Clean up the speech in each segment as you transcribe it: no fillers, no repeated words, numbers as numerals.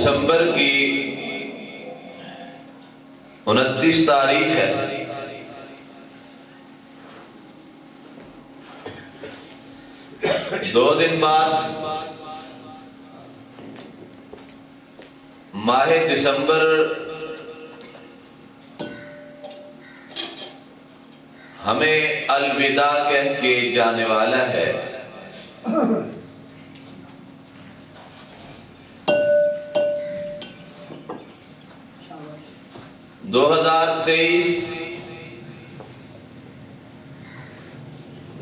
दिसंबर की 29 तारीख है। दो दिन बाद माह दिसंबर हमें अलविदा कह के जाने वाला है। 2023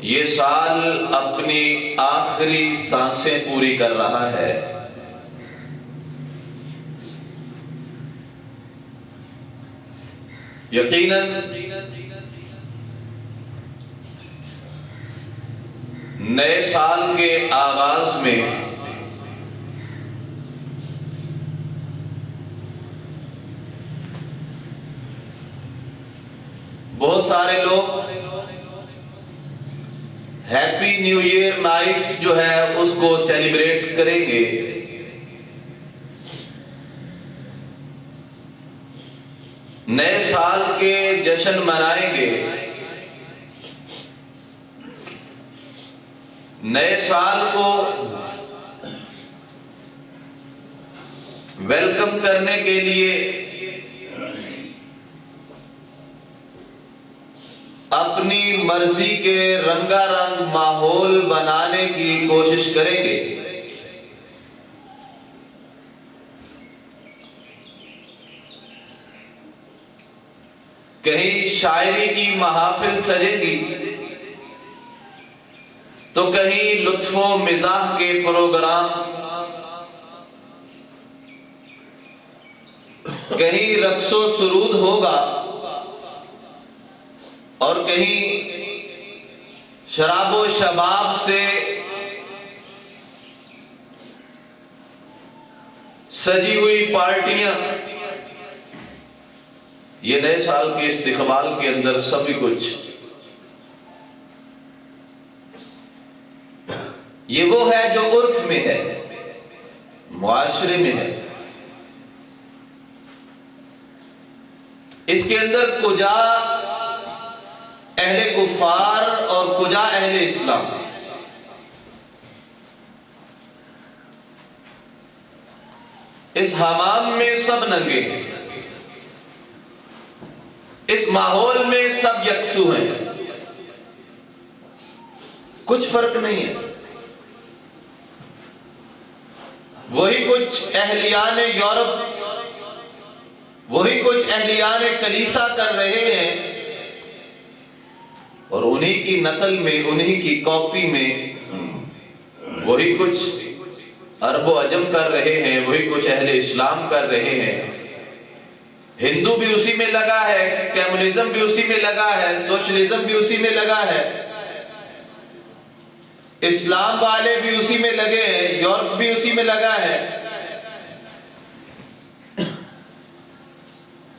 ये साल अपनी आखिरी सांसें पूरी कर रहा है। यकीनन नए साल के आगाज में बहुत सारे लोग हैप्पी न्यू ईयर नाइट जो है उसको सेलिब्रेट करेंगे। नए साल के जश्न मनाएंगे। नए साल को वेलकम करने के लिए अपनी मर्जी के रंगारंग माहौल बनाने की कोशिश करेंगे। कहीं शायरी की महफिल सजेगी तो कहीं लुत्फो मिजाह के प्रोग्राम, कहीं रक्सो सुरूद होगा और कहीं शराबो शबाब से सजी हुई पार्टियां। ये नए साल के इस्तिकबाल के अंदर सभी कुछ, ये वो है जो उर्फ में है, मुआशरे में है। इसके अंदर कुजा अहले कुफार और कुजा अहले इस्लाम, इस हमाम में सब नंगे हैं, इस माहौल में सब यकसू हैं, कुछ फर्क नहीं है। वही कुछ अहलियान यूरोप, वही कुछ अहलियान कलीसा कर रहे हैं और उन्हीं की नकल में, उन्हीं की कॉपी में वही कुछ अरबो अजम कर रहे हैं, वही कुछ अहले इस्लाम कर रहे हैं। हिंदू भी उसी में लगा है, कम्युनिज्म भी उसी में लगा है, सोशलिज्म भी उसी में लगा है, इस्लाम वाले भी उसी में लगे हैं, यूरोप भी उसी में लगा है।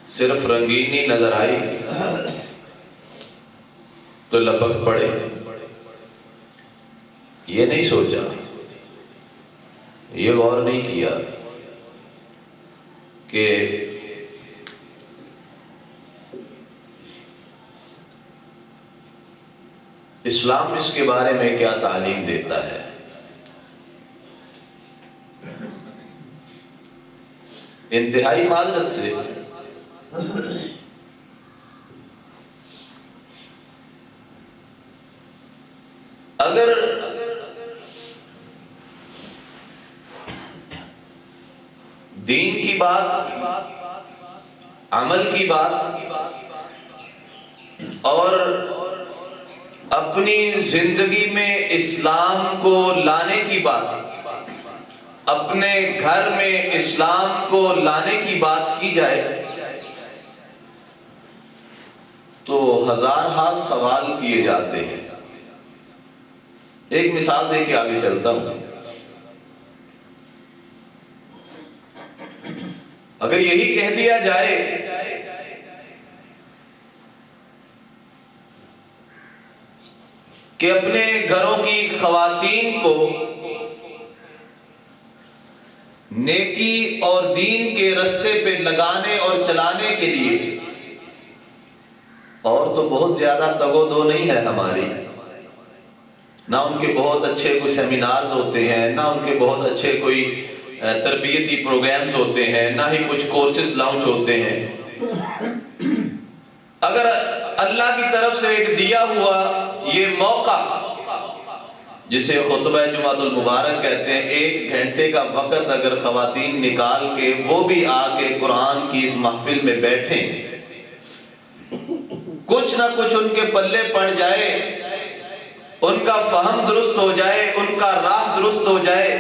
सिर्फ रंगीनी नजर आई तो लपक पड़े, ये नहीं सोचा, ये गौर नहीं किया कि इस्लाम इसके बारे में क्या तालीम देता है। इंतहाई मादरत से अगर दीन की बात, अमल की बात और अपनी जिंदगी में इस्लाम को लाने की बात, अपने घर में इस्लाम को लाने की बात की जाए तो हजार हाथ सवाल किए जाते हैं। एक मिसाल दे के आगे चलता हूं। अगर यही कह दिया जाए कि अपने घरों की खवातीन को नेकी और दीन के रास्ते पे लगाने और चलाने के लिए। और तो बहुत ज्यादा तगोदो नहीं है हमारी, ना उनके बहुत अच्छे कोई सेमिनार्स होते हैं, ना उनके बहुत अच्छे कोई तरबियती प्रोग्राम्स होते हैं, ना ही कुछ कोर्सेज लॉन्च होते हैं। अगर अल्लाह की तरफ से एक दिया हुआ ये मौका, जिसे खुतबा जुमातुल मुबारक कहते हैं, 1 घंटे का वक्त अगर खवातीन निकाल के वो भी आके कुरान की इस महफिल में बैठे, कुछ ना कुछ उनके पल्ले पड़ जाए, उनका फहम दुरुस्त हो जाए, उनका राह दुरुस्त हो जाए,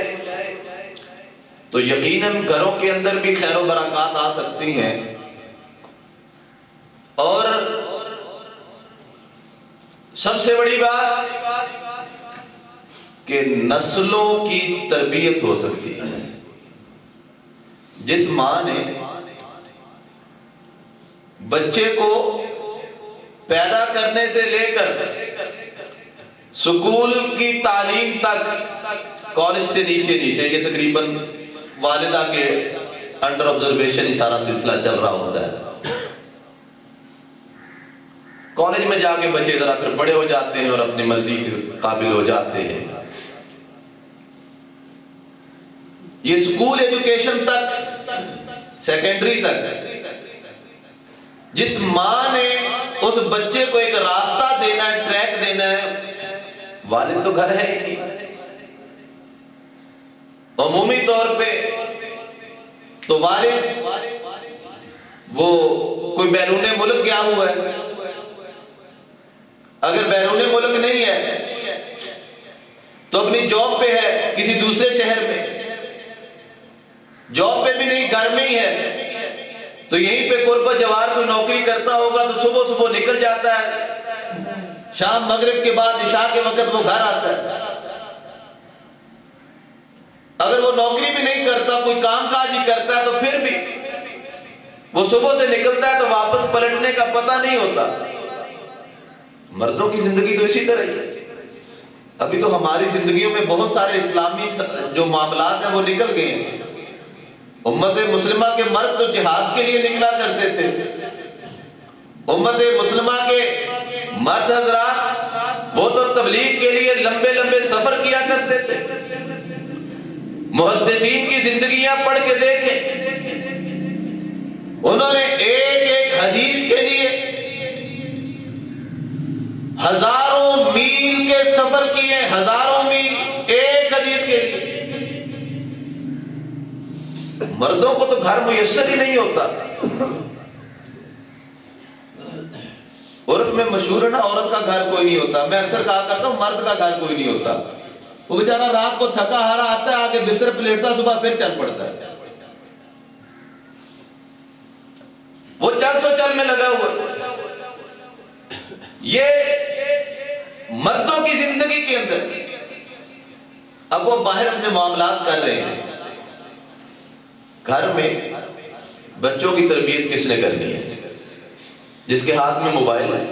तो यकीनन घरों के अंदर भी खैर व बरकत आ सकती हैं। और सबसे बड़ी बात कि नस्लों की तरबियत हो सकती है। जिस मां ने बच्चे को पैदा करने से लेकर स्कूल की तालीम तक, कॉलेज से नीचे नीचे, ये तकरीबन वालिदा के अंडर ऑब्जर्वेशन ही सारा सिलसिला चल रहा होता है। कॉलेज में जाके बच्चे जरा फिर बड़े हो जाते हैं और अपनी मर्जी के काबिल हो जाते हैं। ये स्कूल एजुकेशन तक, सेकेंडरी तक, जिस मां ने उस बच्चे को एक रास्ता देना है, ट्रैक देना है, वालिद तो घर है ही नहीं। अमूमी तौर पे तो वालिद वो कोई बैरूने मुल्क गया हुआ है, अगर बैरूने मुल्क नहीं है तो अपनी जॉब पे है किसी दूसरे शहर में, जॉब पे भी नहीं घर में ही है, तो यहीं पे कुर्बत जवार कोई नौकरी करता होगा तो सुबह सुबह निकल जाता है, शाम मगरिब के बाद इशा के वक्त वो घर आता है। अगर वो नौकरी भी नहीं करता, कोई काम काज ही करता है, तो फिर भी वो सुबह से निकलता है तो वापस पलटने का पता नहीं होता। मर्दों की जिंदगी तो इसी तरह ही है। अभी तो हमारी जिंदगियों में बहुत सारे इस्लामी जो मामलात हैं वो निकल गए हैं। उम्मत मुस्लिमा के मर्द तो जिहाद के लिए निकला करते थे, उम्मत मुस्लिमा के मर्द हजरात वो तो तबलीग के लिए लंबे लंबे सफर किया करते थे। मुहद्दिसीन की जिंदगियां पढ़ के देखें, उन्होंने एक एक हदीस के लिए हजारों मील के सफर किए, हजारों मील एक हदीस के लिए। मर्दों को तो घर मुयस्सर ही नहीं होता। उर्फ में मशहूर है ना, औरत का घर कोई नहीं होता। मैं अक्सर कहा करता हूं मर्द का घर कोई नहीं होता। वो बेचारा रात को थका हारा आता है, आके बिस्तर पे लेटता, सुबह फिर चल पड़ता है। वो चल सो चल में लगा हुआ। ये मर्दों की जिंदगी के अंदर अब वो बाहर अपने मामलात कर रहे हैं। घर में बच्चों की तरबियत किसने करनी है? जिसके हाथ में मोबाइल है,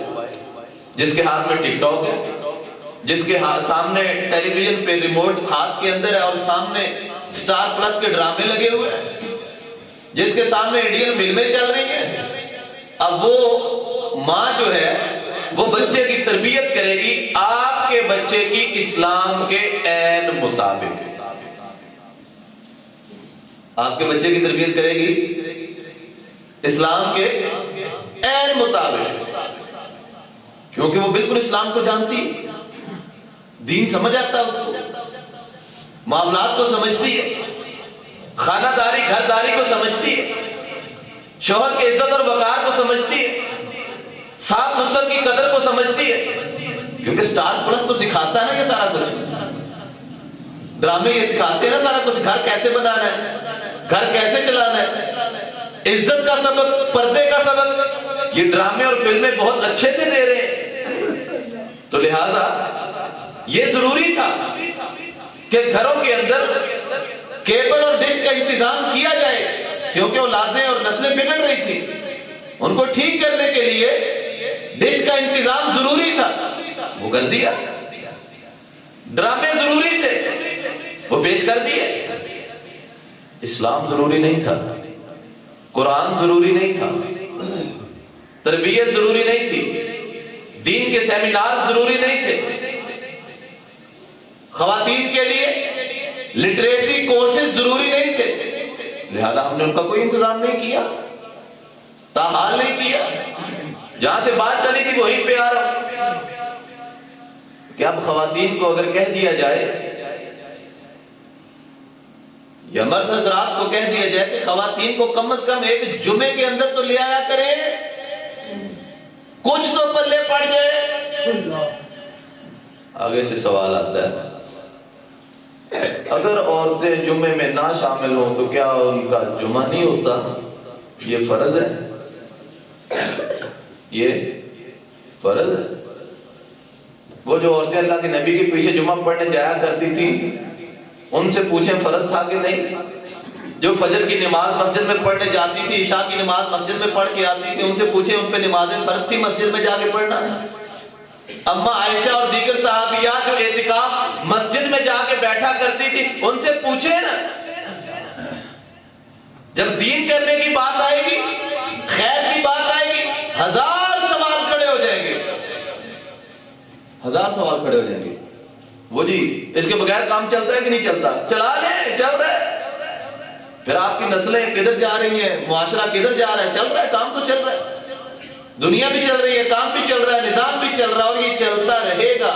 जिसके हाथ में टिकटॉक है, जिसके सामने टेलीविजन पे रिमोट हाथ के अंदर है और सामने स्टार प्लस के ड्रामे लगे हुए हैं, जिसके सामने इंडियन फिल्में चल रही हैं। अब वो माँ जो है वो बच्चे की तरबियत करेगी आपके बच्चे की इस्लाम के ऐन मुताबिक। आपके बच्चे की तरबियत करेगी इस्लाम के ऐन मुताबिक, क्योंकि वो बिल्कुल इस्लाम को जानती है, दीन समझ आता है उसको, मामलात को समझती है, खानादारी घरदारी को समझती है, शौहर के इज्जत और वकार को समझती है, सास ससुर की कदर को समझती है। क्योंकि स्टार प्लस तो सिखाता है ना ये सारा कुछ, ड्रामे ये सिखाते हैं ना सारा कुछ, घर कैसे बनाना है, घर कैसे चलाना है, इज्जत का सबक, पर्दे का सबक, ये ड्रामे और फिल्में बहुत अच्छे से दे रहे हैं। तो लिहाजा ये जरूरी था कि घरों के अंदर केबल और डिश का इंतजाम किया जाए, क्योंकि औलादें और नस्लें बिगड़ रही थी। उनको ठीक करने के लिए डिश का इंतजाम जरूरी था, वो कर दिया। ड्रामे जरूरी थे, वो पेश कर दिए। इस्लाम जरूरी नहीं था, कुरान जरूरी नहीं था, तरबियत जरूरी नहीं थी, दीन के सेमिनार जरूरी नहीं थे, खवातीन के लिए लिटरेसी कोर्सेज जरूरी नहीं थे, लिहाजा हमने उनका कोई इंतजाम नहीं किया, ताहाल नहीं किया। जहां से बात चली थी वहीं पे आ रहा हूं कि अब खवातीन को अगर कह दिया जाए या मर्द हजरात को कह दिया जाए कि खवातीन को कम से कम एक जुमे के अंदर तो ले आया करे, कुछ तो पल्ले पड़ जाए। आगे से सवाल आता है, अगर औरतें जुमे में ना शामिल हो तो क्या उनका जुमा नहीं होता? ये फर्ज है, ये फर्ज है। वो जो औरतें अल्लाह के नबी के पीछे जुमा पढ़ने जाया करती थी, उनसे पूछें फर्ज था कि नहीं? जो फजर की नमाज मस्जिद में पढ़ने जाती थी, इशा की नमाज मस्जिद में पढ़ के आती थी, उनसे पूछें उन पे नमाजें फर्ज थी मस्जिद में जाके पढ़ना? अम्मा आयशा और दीगर सहाबिया जो एतिकाफ मस्जिद में जाके बैठा करती थी, उनसे पूछे ना। जब दीन करने की बात आएगी, खैर की बात आएगी, हजार सवाल खड़े हो जाएंगे, हजार सवाल खड़े हो जाएंगे। वो जी इसके बगैर काम चलता है कि नहीं चलता? चला ले, चल रहा है। फिर आपकी नस्लें किधर जा रही हैं, मुआशरा किधर जा रहा है? चल रहा है, काम तो चल रहा है, दुनिया भी चल रही है, काम भी चल रहा है, निजाम भी चल रहा है और ये चलता रहेगा।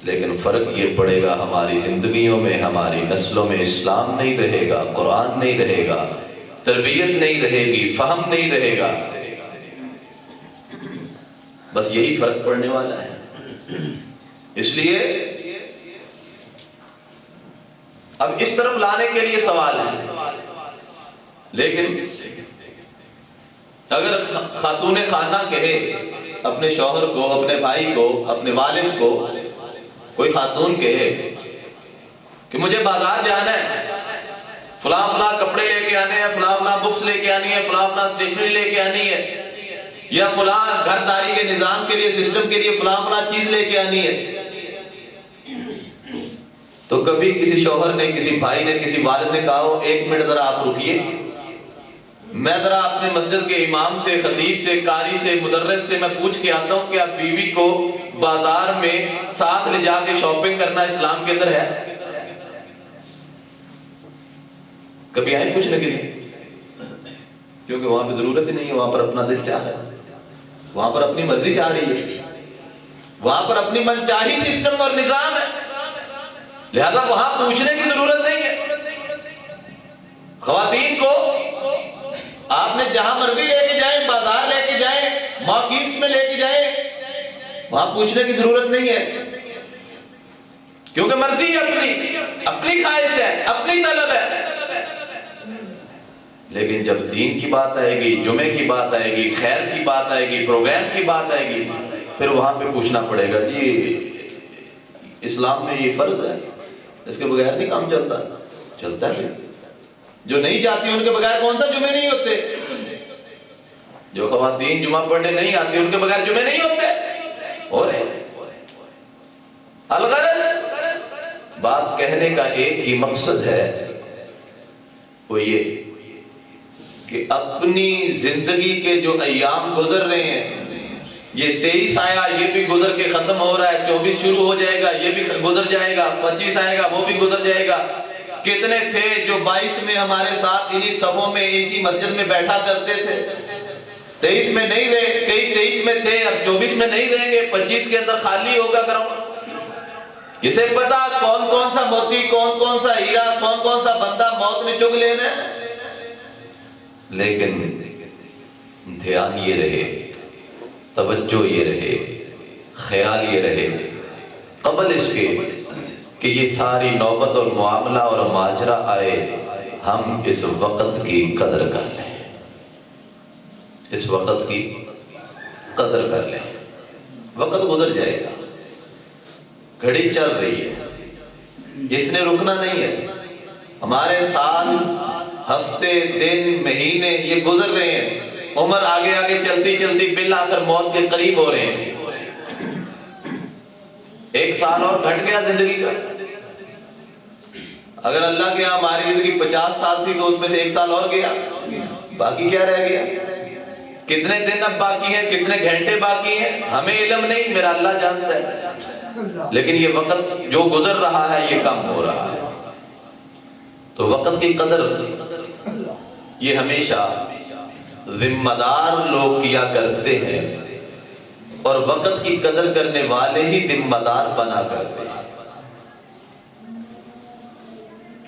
लेकिन फर्क ये पड़ेगा हमारी जिंदगियों में, हमारी नस्लों में इस्लाम नहीं रहेगा, कुरान नहीं रहेगा, तरबियत नहीं रहेगी, फहम नहीं रहेगा। बस यही फर्क पड़ने वाला है। इसलिए अब इस तरफ लाने के लिए सवाल है, लेकिन अगर खातूने खाना कहे अपने शौहर को, अपने भाई को, अपने वालिद को, कोई खातून कहे कि मुझे बाजार जाना है, फला फला कपड़े लेके आने हैं, फला फला बुक्स लेके आनी है, फला फला स्टेशनरी लेके आनी है, या फला घरदारी के निजाम के लिए, सिस्टम के लिए फला फला चीज लेके आनी है, तो कभी किसी शौहर ने, किसी भाई ने, किसी वालिद ने कहा हो एक मिनट जरा आप रुकिए, मैं जरा अपने मस्जिद के इमाम से, खतीब से, कारी से, मुदर्रिस से मैं पूछ के आता हूं कि आप बीवी को बाजार में साथ ले जाके शॉपिंग करना इस्लाम के अंदर है? कभी आए पूछने के लिए? क्योंकि वहां पे जरूरत ही नहीं है, वहां पर अपना दिल चाह रहा है, वहां पर अपनी मर्जी चाह रही है, वहां पर अपनी मनचाही सिस्टम और निजाम है, लिहाजा वहां पूछने की जरूरत नहीं है। खवातीन को आपने जहां मर्जी लेके जाए, बाजार लेके जाए, मार्केट्स में लेके जाए, वहां पूछने की जरूरत नहीं है, क्योंकि मर्जी अपनी ख्वाहिश है, अपनी तलब है। लेकिन जब दीन की बात आएगी, जुमे की बात आएगी, खैर की बात आएगी, प्रोग्राम की बात आएगी, फिर वहां पे पूछना पड़ेगा जी इस्लाम में ये फर्ज है, इसके बगैर नहीं काम चलता है। जो नहीं जाती उनके बगैर कौन सा जुमे नहीं होते? जो खवातीन जुमा पढ़ने नहीं आती उनके बगैर जुमे नहीं होते। और अलगरज बात कहने का एक ही मकसद है, वो ये कि अपनी जिंदगी के जो अय्याम गुजर रहे हैं, ये 23 आया, ये भी गुजर के खत्म हो रहा है, 24 शुरू हो जाएगा, ये भी गुजर जाएगा, 25 आएगा, वो भी गुजर जाएगा। कितने थे जो 22 में हमारे साथ इन्हीं सफों में, इसी मस्जिद में बैठा करते थे, 23 में नहीं रहे, कई 23 में थे, अब 24 में नहीं रहेंगे, 25 के अंदर खाली होगा ग्राउंड। किसे पता कौन कौन सा मोती, कौन कौन सा हीरा, कौन कौन सा बंदा मौत ने चुग लेना है। लेकिन ध्यान ये रहे, तवज्जो ये रहे, ख्याल ये रहे कबल इसके कि ये सारी नौबत और मामला और माजरा आए, हम इस वक़्त की कदर कर लें, इस वक़्त की कदर कर लें। वक़्त गुजर जाएगा, घड़ी चल रही है, इसने रुकना नहीं है। हमारे साल, हफ्ते, दिन, महीने ये गुजर रहे हैं, उम्र आगे आगे चलती चलती बिल आखिर मौत के करीब हो रहे हैं। एक साल और घट गया जिंदगी का। अगर अल्लाह के यहाँ हमारी जिंदगी 50 साल थी तो उसमें से 1 साल और गया, बाकी क्या रह गया? कितने दिन अब बाकी हैं, कितने घंटे बाकी हैं, हमें इल्म नहीं, मेरा अल्लाह जानता है। लेकिन ये वक्त जो गुजर रहा है ये कम हो रहा है। तो वक्त की कदर ये हमेशा जिम्मेदार लोग किया करते हैं, और वक्त की कदर करने वाले ही जिम्मेदार बना करते हैं।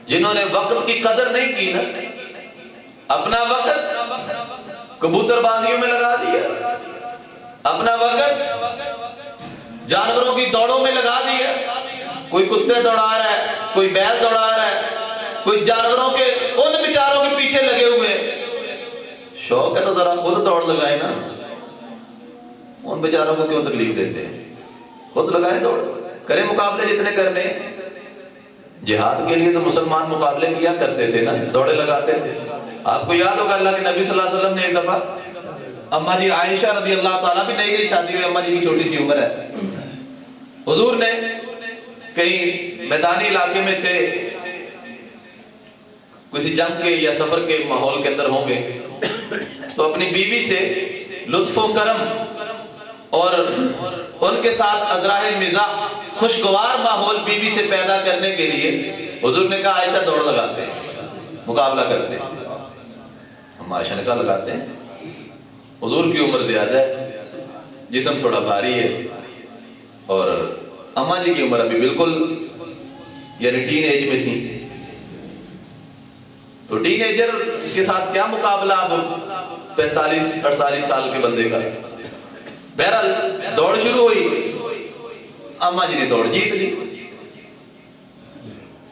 जिन्होंने वक्त की कदर नहीं की ना, अपना वक्त कबूतरबाजियों में लगा दिया, अपना वक्त जानवरों की दौड़ों में लगा दिया। कोई कुत्ते दौड़ा रहा है, कोई बैल दौड़ा रहा है, कोई जानवरों के उन बेचारों के पीछे लगे हुए। शौक है तो जरा खुद दौड़ लगाए ना, उन बेचारों को क्यों तकलीफ देते हैं? खुद लगाए दौड़, करें मुकाबले जितने करने। जिहाद के लिए तो मुसलमान मुकाबले किया करते थे ना, दौड़े लगाते थे। आपको याद होगा अल्लाह के नबी सल्लल्लाहु अलैहि वसल्लम ने एक दफा अम्मा जी आयशा रजी अल्लाह ताला भी नई नई शादी हुई, अम्मा जी की छोटी सी उम्र है, हुजूर ने कहीं मैदानी इलाके में थे, किसी जंग के या सफर के माहौल के अंदर होंगे, तो अपनी बीवी से लुत्फो करम और उनके साथ अजराह मिजाह खुशगवार माहौल बीवी से पैदा करने के लिए हुजूर ने कहा आयशा दौड़ लगाते हैं, मुकाबला करते हैं। हम आयशा ने कहा लगाते हैं, हुजूर की उम्र ज्यादा है, जिस्म थोड़ा भारी है, और अम्मा जी की उम्र अभी बिल्कुल यानी टीन एज में थी, तो टीनेजर के साथ क्या मुकाबला अब 45-48 साल के बंदे का। बहरहाल दौड़ शुरू हुई, अम्मा जी ने दौड़ जीत ली,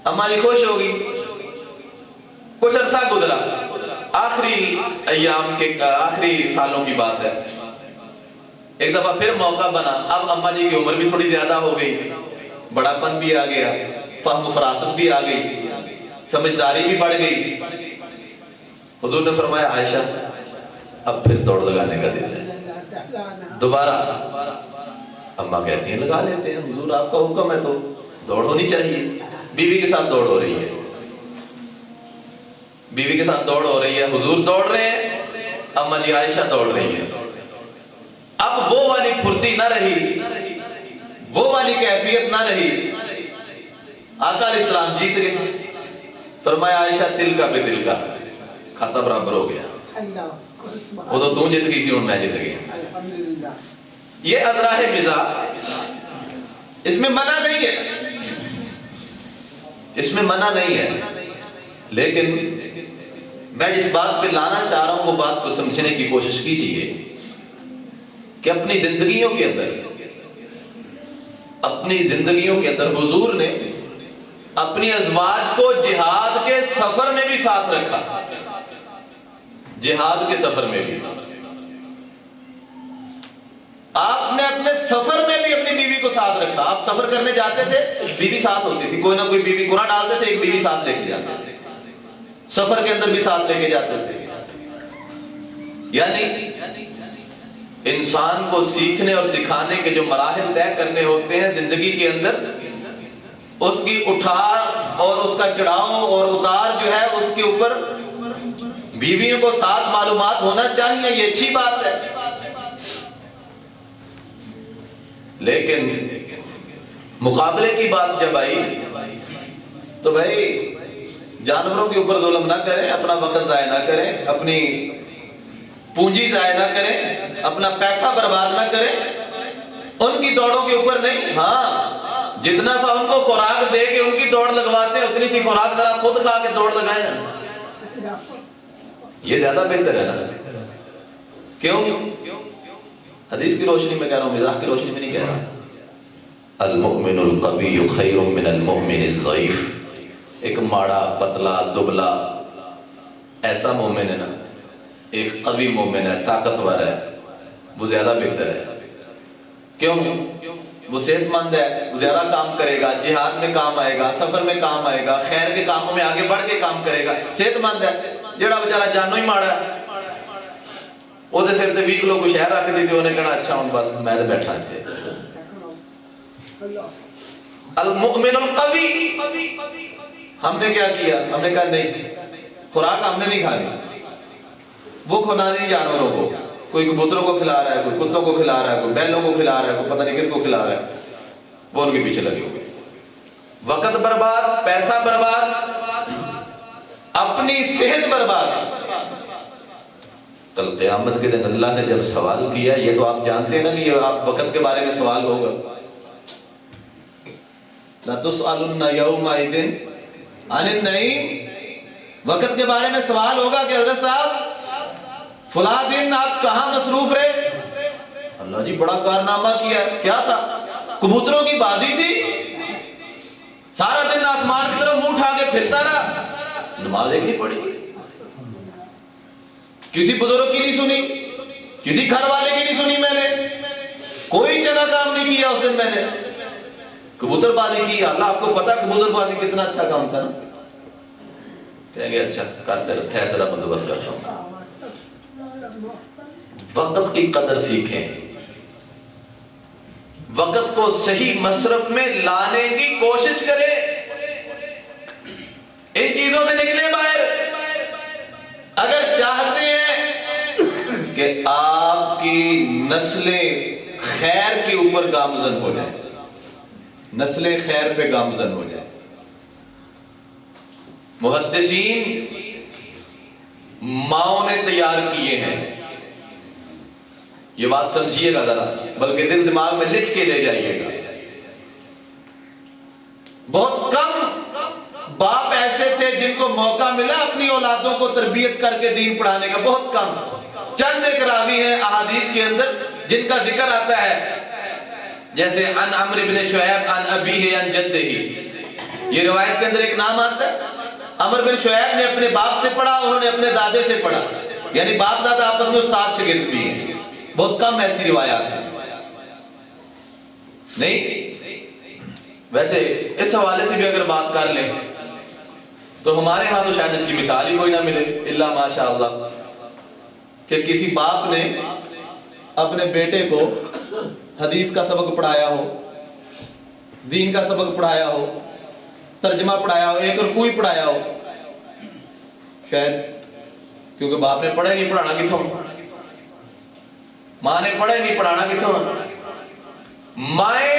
अम्मा जी खुश हो गई। कुछ अरसा गुजरा, आखिरी अय्याम के आखिरी सालों की बात है, एक दफा फिर मौका बना। अब अम्मा जी की उम्र भी थोड़ी ज्यादा हो गई, बड़ापन भी आ गया, फहम फरासत भी आ गई, समझदारी भी बढ़ गई। हुजूर ने फरमाया आयशा अब फिर दौड़ लगाने का दिन है, दोबारा। अम्मा कहती हैं लगा लेते हैं, हुजूर आपका हुक्म है तो दौड़ होनी चाहिए। बीवी के साथ दौड़ हो रही है, बीवी के साथ दौड़ हो रही है, हुजूर दौड़ रहे हैं, अम्मा जी आयशा दौड़ रही है। अब वो वाली फुर्ती ना रही, वो वाली कैफियत ना रही। आका अलैहिस्सलाम जीत गए, फरमाया आयशा तिल का बेतिल का, खाता बराबर हो गया, वो तो तू जीत गई सी, मैं जीत गया। ये अजराह मिज़ाह, इसमें मना नहीं है, इसमें मना नहीं है, लेकिन मैं इस बात पे लाना चाह रहा हूं, वो बात को समझने की कोशिश कीजिए कि अपनी जिंदगियों के अंदर हुजूर ने अपनी अज़वाज को जिहाद के सफर में भी साथ रखा, जिहाद के सफर में भी। आपने अपने सफर में भी अपनी बीवी को साथ रखा। आप सफर करने जाते थे, बीवी साथ होती थी, कोई ना कोई बीवी कुरान डालते थे, एक बीवी साथ लेके जाते थे, सफर के अंदर भी साथ लेके जाते थे। यानी इंसान को सीखने और सिखाने के जो मराहिल तय करने होते हैं जिंदगी के अंदर, उसकी उठार और उसका चढ़ाव और उतार जो है उसके ऊपर बीवियों को साथ मालूमात होना चाहिए, ये अच्छी बात है। लेकिन मुकाबले की बात जब आई तो भाई जानवरों के ऊपर जुल्म ना करें, अपना वक्त जाया ना करें, अपनी पूंजी जाया ना करें, अपना पैसा बर्बाद ना करें उनकी दौड़ों के ऊपर नहीं। हाँ, जितना सा उनको खुराक दे के उनकी दौड़ लगवाते हैं, उतनी सी खुराक जरा खुद खा के दौड़ लगाएं, ये ज्यादा बेहतर है ना। क्यों? हदीस की रोशनी में कह रहा हूं, मिजाह की रोशनी में नहीं कह रहा। अल-मुमिनुल क़विय्यु खैरुम मिनल मुमिनिज़ ज़ईफ़। एक माड़ा पतला दुबला ऐसा मोमिन है ना, एक कवी मोमिन है, ताकतवर है, वो ज्यादा बेहतर है। क्यों? वो सेहतमंद है, वो ज्यादा काम करेगा, जिहाद में काम आएगा, सफर में काम आएगा, खैर के कामों में आगे बढ़ के काम करेगा, सेहतमंद है। जेड़ा बेचारा जानो ही माड़ा है, ਉਹਦੇ ਸਿਰ ਤੇ 20 ਕਿਲੋ ਕੁ ਸ਼ਹਿਰ ਰੱਖ ਦਿੱਤੀ, ਉਹਨੇ ਕਹਿਣਾ ਅੱਛਾ ਹੁਣ ਬਸ ਮੈਂ ਤੇ ਬੈਠਾ ਇੱਥੇ। ਅਲ ਮੁਅਮਿਨ ਅਲ ਕਵੀ हमने क्या किया, हमने कहा नहीं, खुराक हमने नहीं खानी, वो खिलानी जानवरों को, कोई कबूतरों को खिला रहा है, कोई कुत्तों को खिला रहा है, कोई बैलों को खिला रहा है, कोई पता नहीं किसको खिला रहा है, वो उनके पीछे लगे हुए। वक्त बर्बाद, पैसा बर्बाद, अपनी सेहत बर्बाद। कल क़यामत के दिन अल्लाह ने जब सवाल किया, ये तो आप जानते हैं ना कि आप वक्त के बारे में सवाल होगा, ला तुसअलुन्ना यौमइदिन अनिन नईम, वक्त के बारे में सवाल होगा कि हजरत साहब फुला दिन आप कहां मसरूफ रहे। अल्लाह जी बड़ा कारनामा किया, क्या था? कबूतरों की बाजी थी, सारा दिन आसमान की तरफ मुंह उठा के फिरता रहा, नमाज एक नहीं पढ़ी, किसी बुजुर्ग की नहीं सुनी, किसी घर वाले की नहीं सुनी मैंने, कोई चंगा काम नहीं किया उस दिन मैंने, कबूतरबाजी की। अल्लाह आपको पता कबूतरबाजी कितना अच्छा काम था ना? कहेंगे अच्छा करते रहे, तेरा बंदोबस्त करता हूं। वक्त की कदर सीखें, वक्त को सही मसरफ में लाने की कोशिश करें, इन चीजों से निकले बाहर। अगर चाहते हैं कि आपकी नस्लें खैर के ऊपर गामजन हो जाए, नस्लें खैर पे गामजन हो जाए, मुहद्दिसीन माओ ने तैयार किए हैं, ये बात समझिएगा जरा, बल्कि दिल दिमाग में लिख के ले जाइएगा। बहुत कम बाप ऐसे थे जिनको मौका मिला अपनी औलादों को तरबियत करके दीन पढ़ाने का, बहुत कम। चंद एक रावी हैं अहादीस के अंदर जिनका जिक्र आता है, जैसे अन अम्र इब्न शुऐब अन अबीही अन जद्दिही, ये रिवायत के अंदर एक नाम आता है। अमर बिन शुऐब ने अपने बाप से पढ़ा, उन्होंने अपने दादे से पढ़ा, यानी बाप दादा आपस में उस्ताद शागिर्द भी हैं। बहुत कम ऐसी रिवायात है, नहीं? वैसे इस हवाले से भी अगर बात कर लें तो हमारे यहाँ तो शायद इसकी मिसाल ही कोई ना मिले, इल्ला माशाअल्लाह, कि किसी बाप ने अपने बेटे को हदीस का सबक पढ़ाया हो, दीन का सबक पढ़ाया हो, तर्जमा पढ़ाया हो, एक रुकू पढ़ाया हो, शायद क्योंकि बाप ने पढ़ा नहीं, पढ़ाना किथों, मां ने पढ़ा नहीं, पढ़ाना किथों। माए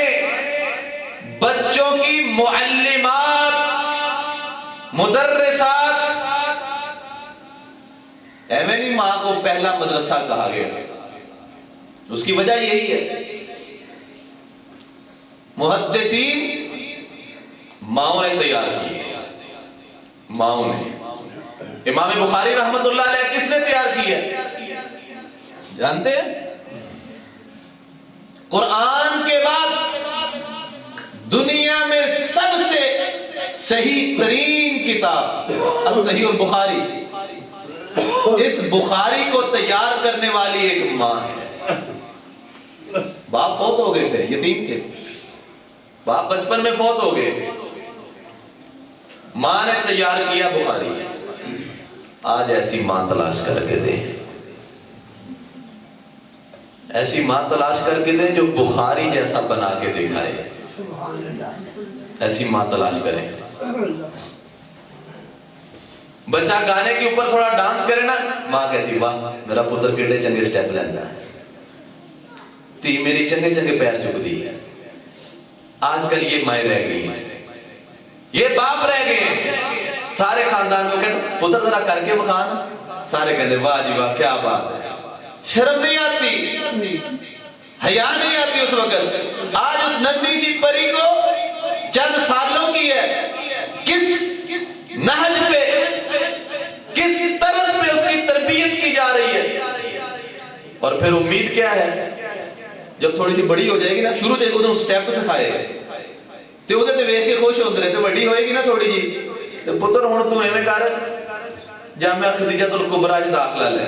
बच्चों की मुअल्लिमात, मुदर्रिसात, एवं नहीं मां को पहला मदरसा कहा गया, उसकी वजह यही है, मुहद्दिसीन माओ ने तैयार किए, माओ ने। इमाम बुखारी रहमतुल्लाह अलैह किसने तैयार किया जानते हैं? कुरान के बाद दुनिया में सबसे सही तरीन किताब सहीह बुखारी, इस बुखारी को तैयार करने वाली एक मां है। बाप फौत हो गए थे, यतीम थे, बाप बचपन में फौत हो गए, मां ने तैयार किया बुखारी। आज ऐसी मां तलाश करके दे, ऐसी मां तलाश करके दे जो बुखारी जैसा बना के दिखाए, ऐसी मां तलाश करें। बच्चा गाने के ऊपर थोड़ा डांस करे ना, मां कहती वाह मेरा पुत्र केड़े चंगे स्टेप लेंदा है, धी मेरी चंगे चंगे पैर चुकदी है। आजकल ये माएं रह गई हैं, ये बाप रह गए हैं। सारे खानदान को कहते पुत्र जरा करके बखा ना, सारे कहते वाह जी वाह क्या बात है। शर्म नहीं आती, हया नहीं आती उस वक्त। आज उस नन्ही सी परी को चंद सालों की है, किस नहज पे, किस तरह पे उसकी तरबियत की जा रही है। और फिर उम्मीद क्या है, जब थोड़ी सी बड़ी हो जाएगी ना, शुरू से उदों स्टेप सिखाए ते उहदे ते वेख के खुश होंदे ने, ते बड़ी होएगी ना थोड़ी जी, ते पुत्र हुण तू एवें कर जामिया खदीजतुल कुबरा च दाखला ले।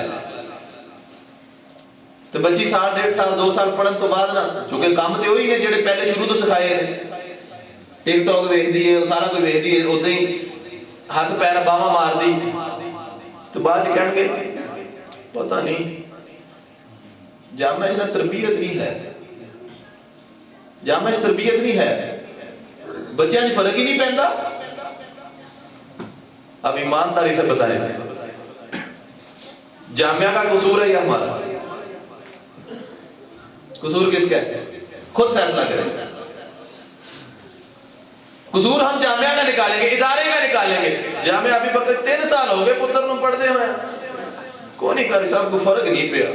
तो बच्ची साल, 1.5 साल, 2 साल पढ़न तो बाद ना, क्योंकि काम तो वही ने जेडे पहले शुरू तो सिखाए ने, टिकटॉक वेखदी है, सारा कुछ वेखदी है, उदां ही हाथ पैर बावा मार दी, तो बाद च कहणगे पता नहीं जामिया च तरबियत नहीं है, जामिया च तरबियत नहीं है, बच्चों च फर्क ही नहीं पैंदा। अब ईमानदारी से बताएं, जामिया का कसूर है या हमारा? कसूर किसका है? खुद फैसला करें। कसूर हम जामिया का निकालेंगे, इदारे का निकालेंगे। जामिया अभी बकर 3 साल हो गए पुत्र ਨੂੰ पढ़ते हुए, को नहीं कर साहब, कोई फर्क नहीं पिया।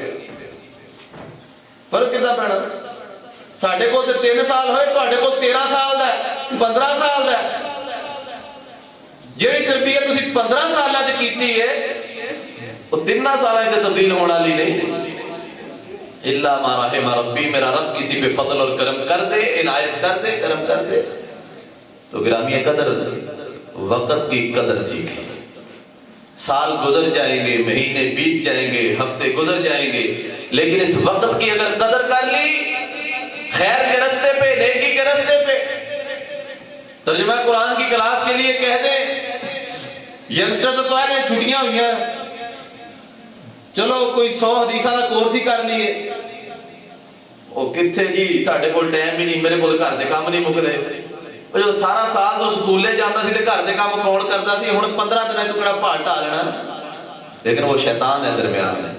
फर्क कितना पैना? साढ़े को 3 साल होए, ਤੁਹਾਡੇ ਕੋਲ 13 साल ਦਾ 15 साल ਦਾ। ਜਿਹੜੀ ਤਰਬੀਅਤ ਤੁਸੀਂ 15 ਸਾਲਾਂ 'ਚ ਕੀਤੀ ਹੈ ਉਹ 3 ਸਾਲਾਂ 'ਚ ਤਬਦੀਲ ਹੋਣ ਵਾਲੀ नहीं। इल्ला मा रहिम रब्बी, मेरा रब किसी पे फजल और करम कर दे, इनायत कर दे, करम कर दे। तो गिरामी कदर, वक़्त की कदर सीखें। साल गुजर जाएंगे, महीने बीत जाएंगे, हफ्ते गुजर जाएंगे, लेकिन इस वक़्त की अगर कदर कर ली, खैर के रास्ते पे, नेकी के रास्ते पे, तर्जुमा कुरान की क्लास के लिए कह दे, यंगस्टर तो कह दे छुट्टियां हुई हैं, चलो कोई 100 हदीसा का कोर्स ही कर लिए। वो किथे जी, साढ़े कोल टाइम ही नहीं, मेरे कोल घर दे काम नहीं मुकदे। जो सारा साल तो स्कूले जाता सी ते घर दे काम कौन करता सी? हुण 15 दिन तो कड़ा भाड़ ढा लेना। लेकिन वो शैतान है दरमियान में,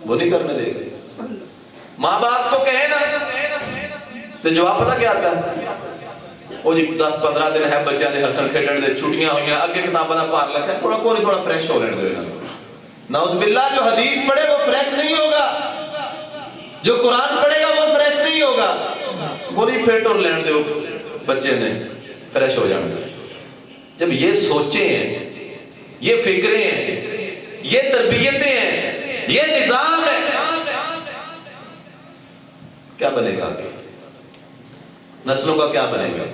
वो नहीं करने देगा। माँ बाप को कहे ना तो जवाब पता क्या आता है? वो जी 10-15 दिन है बच्चों के हसन खेडन दे, छुट्टियां हुई, अगे किताबों का भार लगा, थोड़ा कोई थोड़ा फ्रेश हो लेने दो। नाउज़ुबिल्लाह, जो हदीस पढ़े वो फ्रेश नहीं होगा, जो कुरान पढ़ेगा वो फ्रेश नहीं होगा। पूरी फिट और लेने दो, बच्चे ने फ्रेश हो जाएंगे। जब ये सोचे हैं, ये फिक्रें हैं, ये तरबियतें हैं, ये निजाम है, क्या बनेगा आगे? नस्लों का क्या बनेगा?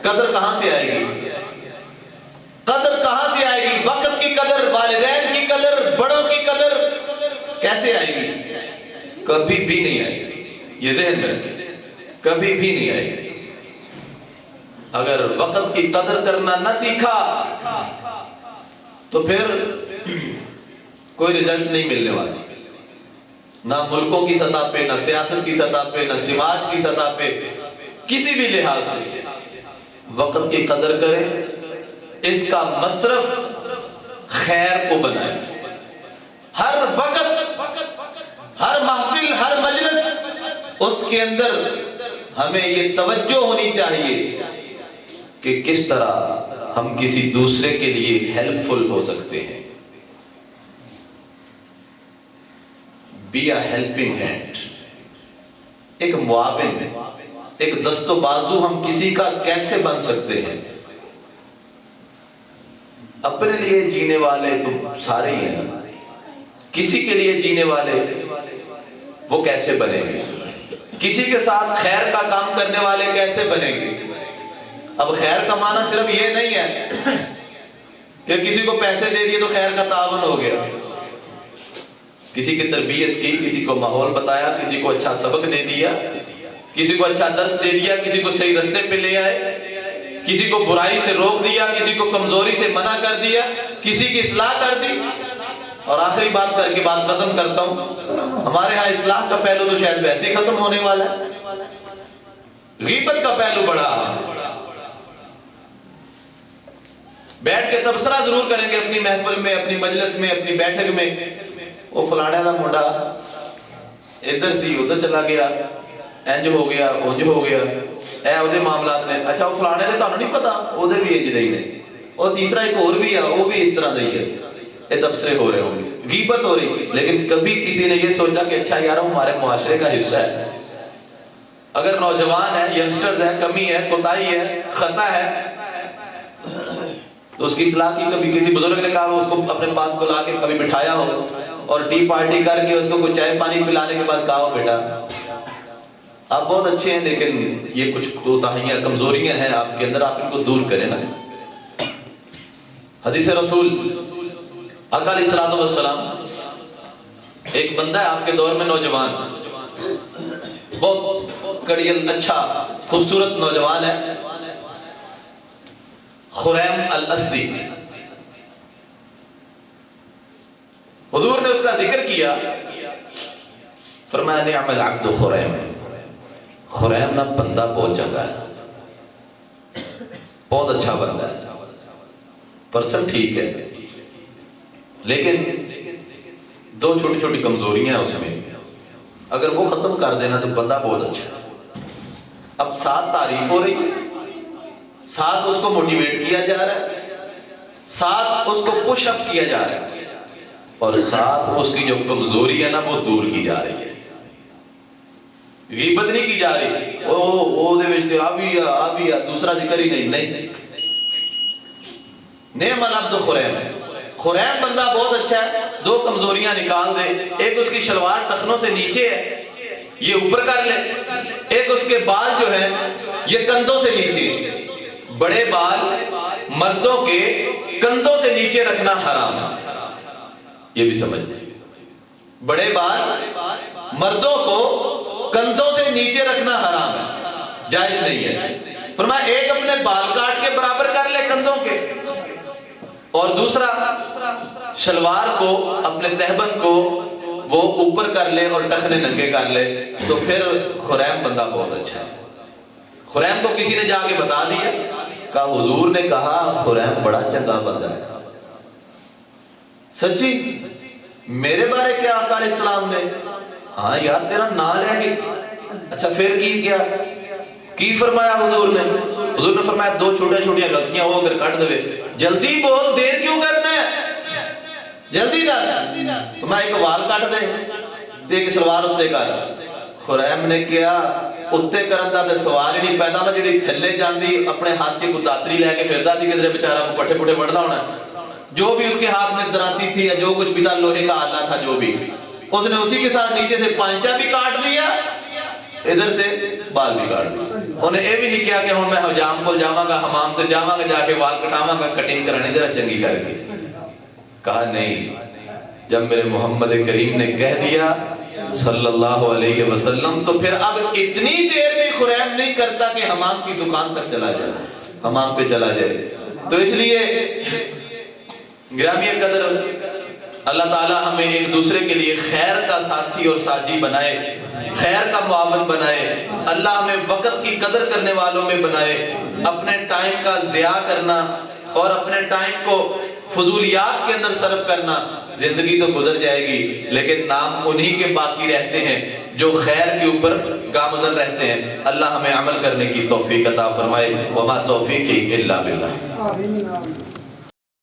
कदर कहां से आएगी? कदर कहां से आएगी? वक्त की कदर, वालिदैन की कदर, बड़ों की कदर कैसे आएगी? कभी भी नहीं आएगी। ये ध्यान में रखें, कभी भी नहीं आएगी। अगर वक्त की कदर करना न सीखा तो फिर कोई रिजल्ट नहीं मिलने वाला, ना मुल्कों की सतह पे, ना सियासत की सतह पे, ना समाज की सतह पे, किसी भी लिहाज से। वक्त की कदर करें, इसका मसरफ खैर को बनाए। हर वक्त, हर महफिल, हर मजलिस, उसके अंदर हमें ये तवज्जो होनी चाहिए कि किस तरह हम किसी दूसरे के लिए हेल्पफुल हो सकते हैं। बी अ हेल्पिंग हैंड, एक मुआविन, एक दस्तो बाजू हम किसी का कैसे बन सकते हैं। अपने लिए जीने वाले तो सारे ही हैं, किसी के लिए जीने वाले वो कैसे बनेंगे? किसी के साथ खैर का काम करने वाले कैसे बनेंगे? अब खैर का माना सिर्फ ये नहीं है कि किसी को पैसे दे दिए तो खैर का तावन हो गया। किसी की तरबियत की, किसी को माहौल बताया, किसी को अच्छा सबक दे दिया, किसी को अच्छा दर्स दे दिया, किसी को सही रास्ते पे ले आए, किसी को बुराई से रोक दिया, किसी को कमजोरी से मना कर दिया, किसी की इस्लाह कर दी। और आखिरी बात करके बात खत्म करता हूं। हमारे यहाँ इस्लाह का पहलू तो शायद वैसे ही खत्म होने वाला है, गीबत का पहलू बड़ा। बैठ के तबसरा जरूर करेंगे अपनी महफिल में, अपनी मजलिस में, अपनी बैठक में, वो फलाने का मुंडा इधर सी उधर चला गया, इंज हो गया, उंज हो गया, ए ਉਹਦੇ मामलात ने। अच्छा वो फलाने दे ਤੁਹਾਨੂੰ नहीं पता, ਉਹਦੇ भी इंज दे ही ने। और तीसरा एक और भी है, वो भी इस तरह दे ही है। ये तबसरे हो रहे होंगे, गीबत हो रही, लेकिन कभी किसी ने ये सोचा कि अच्छा यार वो हमारे मुआशरे का हिस्सा है। अगर नौजवान है, यंगस्टर्स है, कमी है, कोताही है, खता है, तो उसकी इस्लाह की। कभी किसी बुजुर्ग ने कहा उसको अपने पास बुला के कभी बिठाया हो और टी पार्टी करके उसको कुछ चाय पानी पिलाने के बाद कहा, बेटा आप बहुत अच्छे हैं, लेकिन ये कुछ कोताहियां, कमजोरियां हैं आपके अंदर, आप इनको दूर करें ना। हदीस रसूल आका अलैहिस्सलातु वस्सलाम, एक बंदा है आपके दौर में, नौजवान, बहुत कड़ियल, अच्छा खूबसूरत नौजवान है, खुरैम अल असदी। हुजूर ने उसका जिक्र किया, फरमाया निअमल अब्दु खुरैम, खुरैम ना बंदा बहुत चंगा है, बहुत अच्छा बंदा है। पर्सन ठीक है, लेकिन दो छोटी छोटी कमजोरियां हैं उसमें, अगर वो खत्म कर देना तो बंदा बहुत अच्छा है। अब साथ तारीफ हो रही है, साथ उसको मोटिवेट किया जा रहा है, साथ उसको पुश अप किया जा रहा है, और साथ उसकी जो कमजोरी है ना वो दूर की जा रही है। गीबत नहीं की जा रही, ओ दे विच आ भी आ दूसरा जिक्र ही नहीं। नेमल अब्द खुरैम, खुरैम बंदा बहुत अच्छा है, दो कमजोरियां निकाल दे, एक उसकी शलवार टखनों से नीचे है, ये ऊपर कर ले, एक उसके बाल जो है ये कंधों से नीचे। बड़े बाल मर्दों के कंधों से नीचे रखना हराम है, ये भी समझ लें। बड़े बाल मर्दों को कंधों से नीचे रखना हराम है, जायज नहीं है। फरमाया एक अपने बाल काट के बराबर कर ले कंधों के, और दूसरा शलवार को अपने तहबंद को वो ऊपर कर ले और टखने नंगे कर ले, तो फिर खुरैम बंदा बहुत अच्छा है। खुरैम को किसी ने जाके बता दिया, कहा हुजूर ने कहा खुरैम बड़ा चंगा बंदा है। सच्ची? मेरे बारे क्या आका इस्लाम ने? हाँ यार तेरा नाम है कि अच्छा फिर की फरमाया हुजूर ने? हुजूर ने फरमाया दो छोटे छोटियां गलतियां वो अगर कट देवे, जल्दी बोल, देर क्यों करना है, जल्दी दस। तो मैं एक वाल कट दे ते एक सलवार उत्ते कर। खुरैम ने कहा उत्ते करन दा ते सवाल ही नहीं पैदा, जिहड़ी थल्ले जांदी अपने हाथ च दातरी लेके फिरदा सी, किधरे बेचारा को पट्ठे पुट्ठे वढ़दा होना, जो भी उसके हाथ में दराती थी या जो कुछ भी था, लोहे का आला था जो भी, उसने उसी के साथ नीचे से पांचा भी काट दिया, इधर से बाल भी काट दिया। उन्हें ये भी नहीं किया कि हुण मैं हजाम को जावांगा, हमाम से जावांगा, जाके बाल कटावांगा, कटिंग करानी जरा चंगी करके। कहा नहीं, जब मेरे मोहम्मद करीम ने कह दिया सल्लल्लाहु अलैहि वसल्लम, तो फिर अब इतनी देर भी खुरैम नहीं करता कि हमाम की दुकान तक चला जाए, हमाम पे चला जाए। तो इसलिए ग्रामीय कदर, अल्लाह ताला हमें एक दूसरे के लिए खैर का साथी और साजी बनाए, खैर का मुआवन बनाए। अल्लाह हमें वक्त की कदर करने वालों में बनाए। अपने टाइम का ज़िया करना और अपने टाइम को फजूलियात के अंदर सर्फ करना, जिंदगी तो गुजर जाएगी लेकिन नाम उन्हीं के बाकी रहते हैं जो खैर के ऊपर गामज़न रहते हैं। अल्लाह हमें अमल करने की तौफीक अता फरमाए। वमा तौफीकी इल्ला बिल्लाह।